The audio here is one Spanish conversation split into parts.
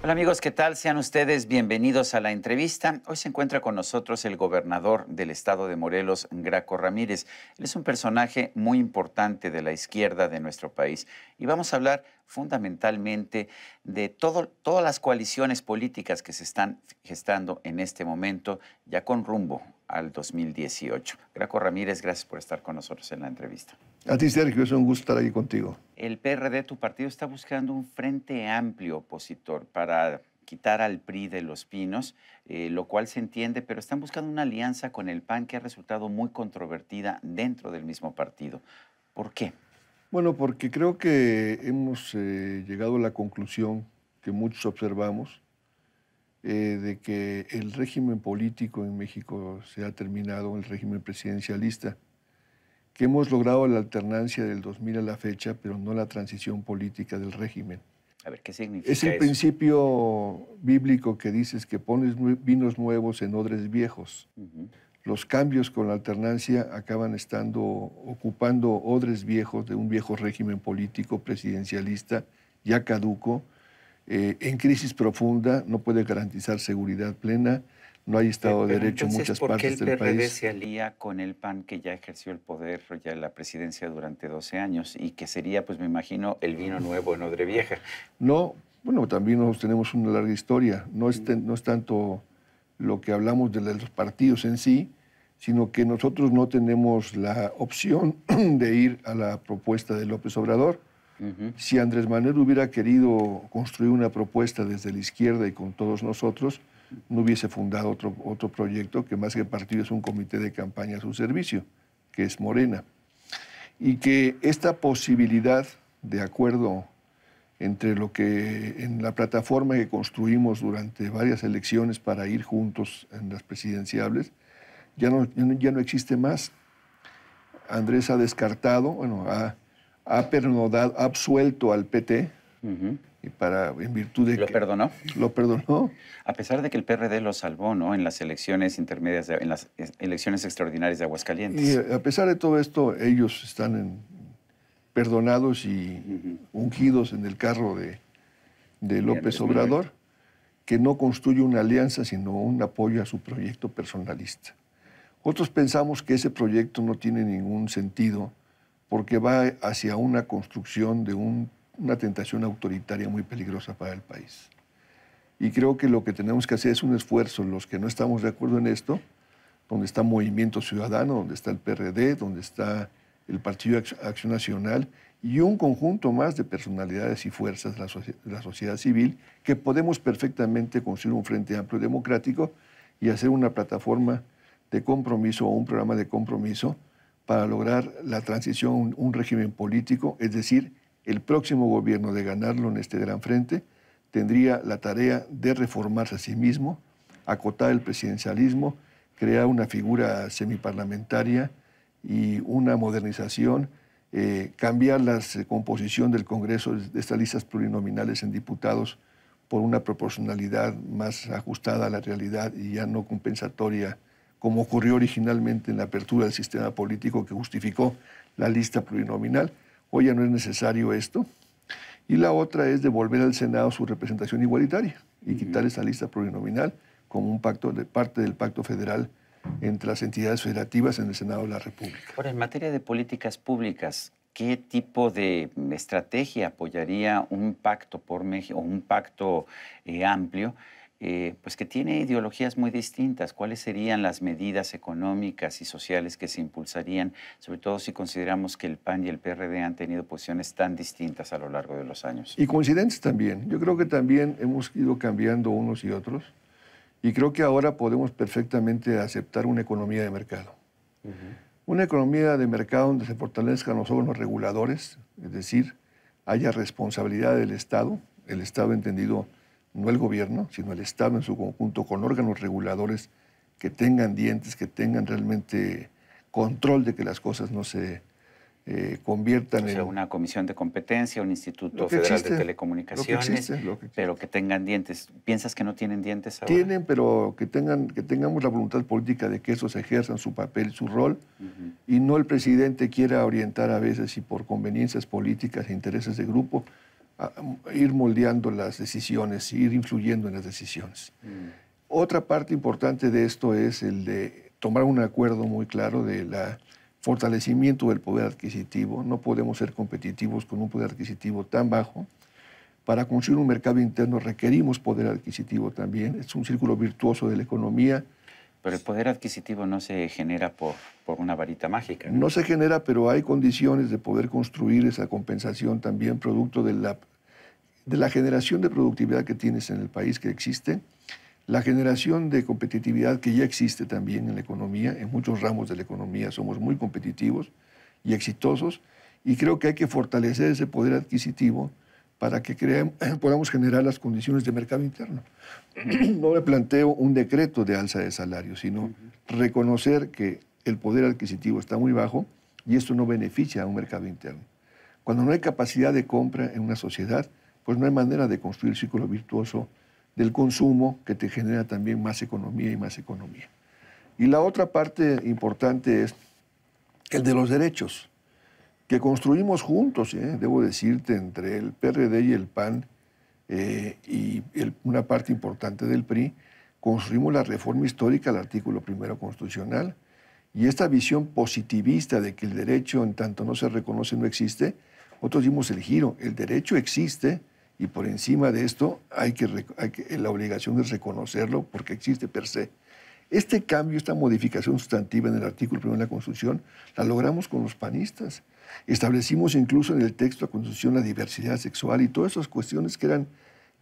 Hola amigos, ¿qué tal? Sean ustedes bienvenidos a la entrevista. Hoy se encuentra con nosotros el gobernador del estado de Morelos, Graco Ramírez. Él es un personaje muy importante de la izquierda de nuestro país y vamos a hablar fundamentalmente de todas las coaliciones políticas que se están gestando en este momento, ya con rumbo al 2018. Graco Ramírez, gracias por estar con nosotros en la entrevista. A ti, Sergio, es un gusto estar aquí contigo. El PRD, tu partido, está buscando un frente amplio opositor para quitar al PRI de Los Pinos, lo cual se entiende, pero están buscando una alianza con el PAN que ha resultado muy controvertida dentro del mismo partido. ¿Por qué? Bueno, porque creo que hemos llegado a la conclusión que muchos observamos de que el régimen político en México se ha terminado, el régimen presidencialista, que hemos logrado la alternancia del 2000 a la fecha, pero no la transición política del régimen. A ver, ¿qué significa Es el eso? principio bíblico que dices que pones vinos nuevos en odres viejos. Los cambios con la alternancia acaban ocupando odres viejos de un viejo régimen político presidencialista ya caduco, en crisis profunda, no puede garantizar seguridad plena, no hay Estado de Derecho en muchas partes del país. ¿Por qué el PRD se alía con el PAN, que ya ejerció el poder, ya la presidencia durante 12 años, y que sería, pues me imagino, el vino nuevo en odre vieja? No, bueno, también nosotros tenemos una larga historia. No es tanto lo que hablamos de los partidos en sí, sino que nosotros no tenemos la opción de ir a la propuesta de López Obrador. Si Andrés Manuel hubiera querido construir una propuesta desde la izquierda y con todos nosotros, no hubiese fundado otro proyecto que más que partido es un comité de campaña a su servicio, que es Morena. Y que esta posibilidad de acuerdo entre lo que en la plataforma que construimos durante varias elecciones para ir juntos en las presidenciables, ya no existe más. Andrés ha descartado, bueno, ha absuelto al PT, y en virtud de ¿Lo perdonó? Lo perdonó. A pesar de que el PRD lo salvó, ¿no?, en las elecciones intermedias, en las elecciones extraordinarias de Aguascalientes. Y a pesar de todo esto, ellos están perdonados y ungidos en el carro de López Obrador, que no construye una alianza, sino un apoyo a su proyecto personalista. Otros pensamos que ese proyecto no tiene ningún sentido porque va hacia una construcción de una tentación autoritaria muy peligrosa para el país. Y creo que lo que tenemos que hacer es un esfuerzo, los que no estamos de acuerdo en esto, donde está Movimiento Ciudadano, donde está el PRD, donde está el Partido Acción Nacional y un conjunto más de personalidades y fuerzas de la sociedad civil, que podemos perfectamente construir un frente amplio democrático y hacer una plataforma de compromiso o un programa de compromiso para lograr la transición a un régimen político, es decir, el próximo gobierno, de ganarlo en este gran frente, tendría la tarea de reformarse a sí mismo, acotar el presidencialismo, crear una figura semiparlamentaria y una modernización, cambiar la composición del Congreso de estas listas plurinominales en diputados por una proporcionalidad más ajustada a la realidad y ya no compensatoria, como ocurrió originalmente en la apertura del sistema político que justificó la lista plurinominal. Hoy ya no es necesario esto. Y la otra es devolver al Senado su representación igualitaria y quitar esa lista plurinominal como parte del pacto federal entre las entidades federativas en el Senado de la República. Ahora, en materia de políticas públicas, ¿qué tipo de estrategia apoyaría un pacto por México, o un pacto amplio, pues que tiene ideologías muy distintas? ¿Cuáles serían las medidas económicas y sociales que se impulsarían, sobre todo si consideramos que el PAN y el PRD han tenido posiciones tan distintas a lo largo de los años? Y coincidentes también. Yo creo que también hemos ido cambiando unos y otros, y creo que ahora podemos perfectamente aceptar una economía de mercado. Una economía de mercado donde se fortalezcan los órganos reguladores, es decir, haya responsabilidad del Estado, el Estado entendido no el gobierno, sino el Estado en su conjunto, con órganos reguladores que tengan dientes, que tengan realmente control de que las cosas no se conviertan en una comisión de competencia, un Instituto Federal de Telecomunicaciones, pero que tengan dientes. ¿Piensas que no tienen dientes ahora? Tienen, pero que tengamos la voluntad política de que esos ejerzan su papel, su rol, y no el presidente quiera orientar a veces, y por conveniencias políticas e intereses de grupo, ir moldeando las decisiones, ir influyendo en las decisiones. Otra parte importante de esto es el de tomar un acuerdo muy claro del fortalecimiento del poder adquisitivo. No podemos ser competitivos con un poder adquisitivo tan bajo. Para construir un mercado interno requerimos poder adquisitivo también. Es un círculo virtuoso de la economía. Pero el poder adquisitivo no se genera por una varita mágica, ¿no? No se genera, pero hay condiciones de poder construir esa compensación también producto de la generación de productividad que tienes en el país que existe, la generación de competitividad que ya existe también en la economía, en muchos ramos de la economía somos muy competitivos y exitosos, y creo que hay que fortalecer ese poder adquisitivo para que podamos generar las condiciones de mercado interno. No me planteo un decreto de alza de salarios, sino reconocer que el poder adquisitivo está muy bajo y esto no beneficia a un mercado interno. Cuando no hay capacidad de compra en una sociedad, pues no hay manera de construir el círculo virtuoso del consumo que te genera también más economía y más economía. Y la otra parte importante es el de los derechos, que construimos juntos, debo decirte, entre el PRD y el PAN y una parte importante del PRI, construimos la reforma histórica al artículo 1 constitucional, y esta visión positivista de que el derecho en tanto no se reconoce no existe, nosotros dimos el giro, el derecho existe y por encima de esto la obligación es reconocerlo porque existe per se. Este cambio, esta modificación sustantiva en el artículo 1 de la Constitución, la logramos con los panistas. Establecimos incluso en el texto de la Constitución la diversidad sexual y todas esas cuestiones que eran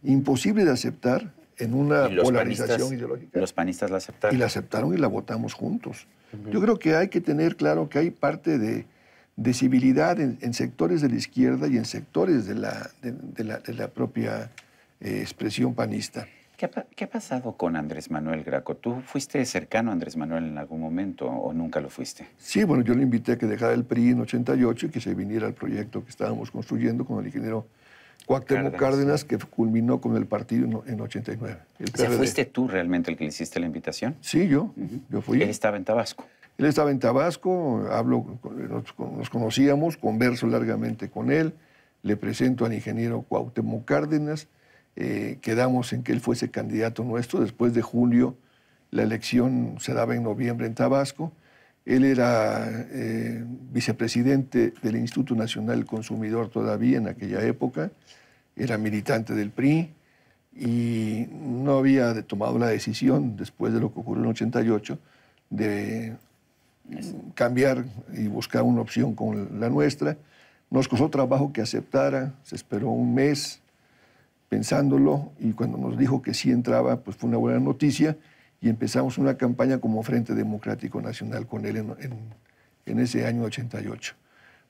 imposibles de aceptar en una polarización ideológica. Los panistas la aceptaron. Y la aceptaron y la votamos juntos. Yo creo que hay que tener claro que hay parte de civilidad en sectores de la izquierda y en sectores de la propia expresión panista. ¿Qué ha pasado con Andrés Manuel Graco? ¿Tú fuiste cercano a Andrés Manuel en algún momento o nunca lo fuiste? Sí, bueno, yo le invité a que dejara el PRI en 88 y que se viniera al proyecto que estábamos construyendo con el ingeniero Cuauhtémoc Cárdenas, que culminó con el partido en 89. O sea, ¿fuiste tú realmente el que le hiciste la invitación? Sí, yo fui. Él estaba en Tabasco. Él estaba en Tabasco, nos conocíamos, converso largamente con él, le presento al ingeniero Cuauhtémoc Cárdenas, quedamos en que él fuese candidato nuestro. Después de julio, la elección se daba en noviembre en Tabasco. Él era vicepresidente del Instituto Nacional del Consumidor todavía en aquella época, era militante del PRI y no había tomado la decisión, después de lo que ocurrió en 88, de cambiar y buscar una opción con la nuestra. Nos costó trabajo que aceptara, se esperó un mes pensándolo y cuando nos dijo que sí entraba, pues fue una buena noticia y empezamos una campaña como Frente Democrático Nacional con él en ese año 88.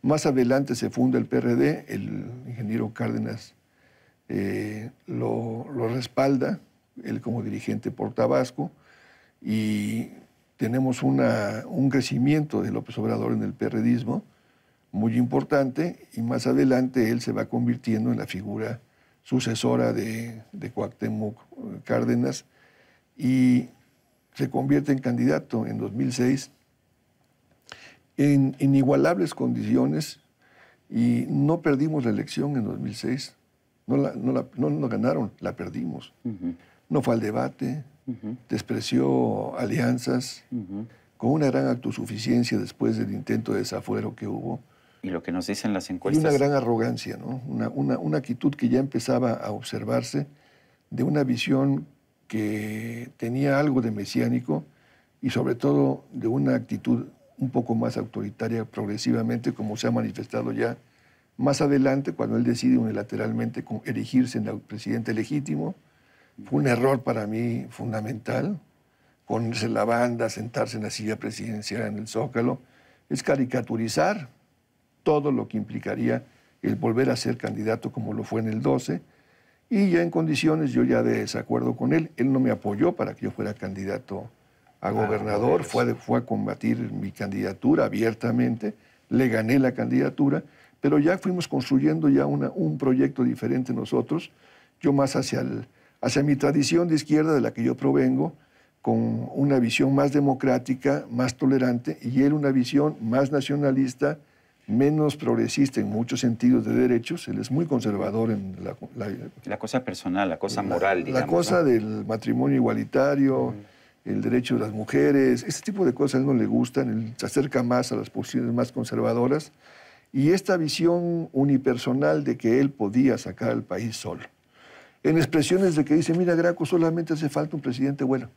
Más adelante se funda el PRD, el ingeniero Cárdenas lo respalda, él como dirigente por Tabasco, y tenemos un crecimiento de López Obrador en el PRDismo muy importante y más adelante él se va convirtiendo en la figura sucesora de Cuauhtémoc Cárdenas y se convierte en candidato en 2006 en inigualables condiciones y no perdimos la elección en 2006. No ganaron, la perdimos. No fue al debate, despreció alianzas, con una gran autosuficiencia después del intento de desafuero que hubo. Y lo que nos dicen las Y encuestas. una gran arrogancia, ¿no? Una actitud que ya empezaba a observarse de una visión que tenía algo de mesiánico y sobre todo de una actitud un poco más autoritaria progresivamente, como se ha manifestado ya más adelante cuando él decide unilateralmente erigirse en el presidente legítimo. Fue un error para mí fundamental, ponerse la banda, sentarse en la silla presidencial en el Zócalo, es caricaturizar todo lo que implicaría el volver a ser candidato como lo fue en el 12, y ya en condiciones yo ya de desacuerdo con él, él no me apoyó para que yo fuera candidato a gobernador, fue a combatir mi candidatura abiertamente, le gané la candidatura, pero ya fuimos construyendo ya un proyecto diferente nosotros, yo más hacia mi tradición de izquierda de la que yo provengo, con una visión más democrática, más tolerante, y él una visión más nacionalista, menos progresista en muchos sentidos de derechos. Él es muy conservador en la cosa personal, la cosa moral, digamos. La cosa, ¿no?, del matrimonio igualitario, el derecho de las mujeres, ese tipo de cosas a él no le gustan. Él se acerca más a las posiciones más conservadoras. Y esta visión unipersonal de que él podía sacar al país solo. En expresiones de que dice, mira, Graco, solamente hace falta un presidente bueno.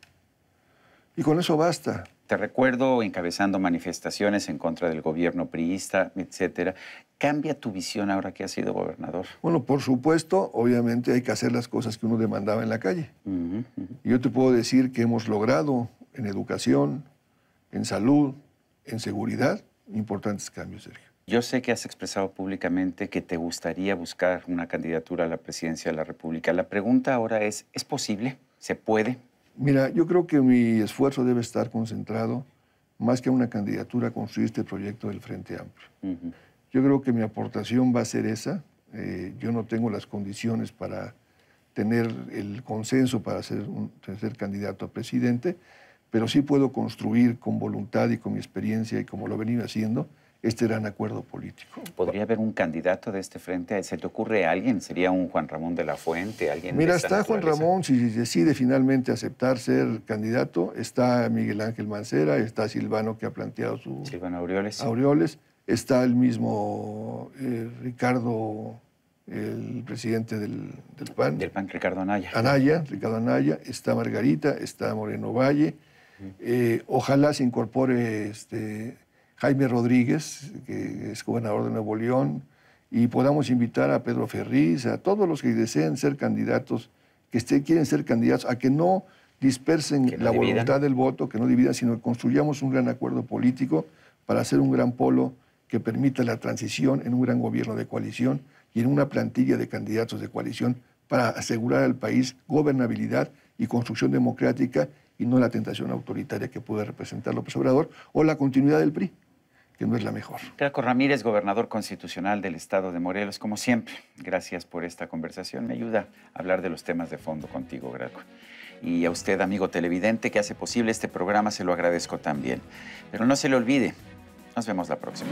Y con eso basta. Te recuerdo encabezando manifestaciones en contra del gobierno priista, etcétera. ¿Cambia tu visión ahora que has sido gobernador? Bueno, por supuesto, obviamente hay que hacer las cosas que uno demandaba en la calle. Y yo te puedo decir que hemos logrado en educación, en salud, en seguridad, importantes cambios, Sergio. Yo sé que has expresado públicamente que te gustaría buscar una candidatura a la presidencia de la República. La pregunta ahora ¿es posible? ¿Se puede? Mira, yo creo que mi esfuerzo debe estar concentrado, más que a una candidatura, a construir este proyecto del Frente Amplio. Yo creo que mi aportación va a ser esa. Yo no tengo las condiciones para tener el consenso para ser candidato a presidente, pero sí puedo construir con voluntad y con mi experiencia y como lo he venido haciendo, este gran acuerdo político. ¿Podría haber un candidato de este frente? ¿Se te ocurre alguien? ¿Sería un Juan Ramón de la Fuente? ¿Alguien? Mira, está Juan Ramón, si decide finalmente aceptar ser candidato, está Miguel Ángel Mancera, está Silvano, que ha planteado su... Silvano Aureoles. Aureoles, está el mismo Ricardo, el presidente del PAN. Del PAN, Ricardo Anaya. Ricardo Anaya, está Margarita, está Moreno Valle. Ojalá se incorpore Jaime Rodríguez, que es gobernador de Nuevo León, y podamos invitar a Pedro Ferriz, a todos los que deseen ser candidatos, que quieren ser candidatos, a que no dispersen la voluntad del voto, que no dividan, sino que construyamos un gran acuerdo político para hacer un gran polo que permita la transición en un gran gobierno de coalición y en una plantilla de candidatos de coalición para asegurar al país gobernabilidad y construcción democrática y no la tentación autoritaria que puede representar López Obrador o la continuidad del PRI, que no es la mejor. Graco Ramírez, gobernador constitucional del estado de Morelos, como siempre, gracias por esta conversación. Me ayuda a hablar de los temas de fondo contigo, Graco. Y a usted, amigo televidente, que hace posible este programa, se lo agradezco también. Pero no se le olvide, nos vemos la próxima.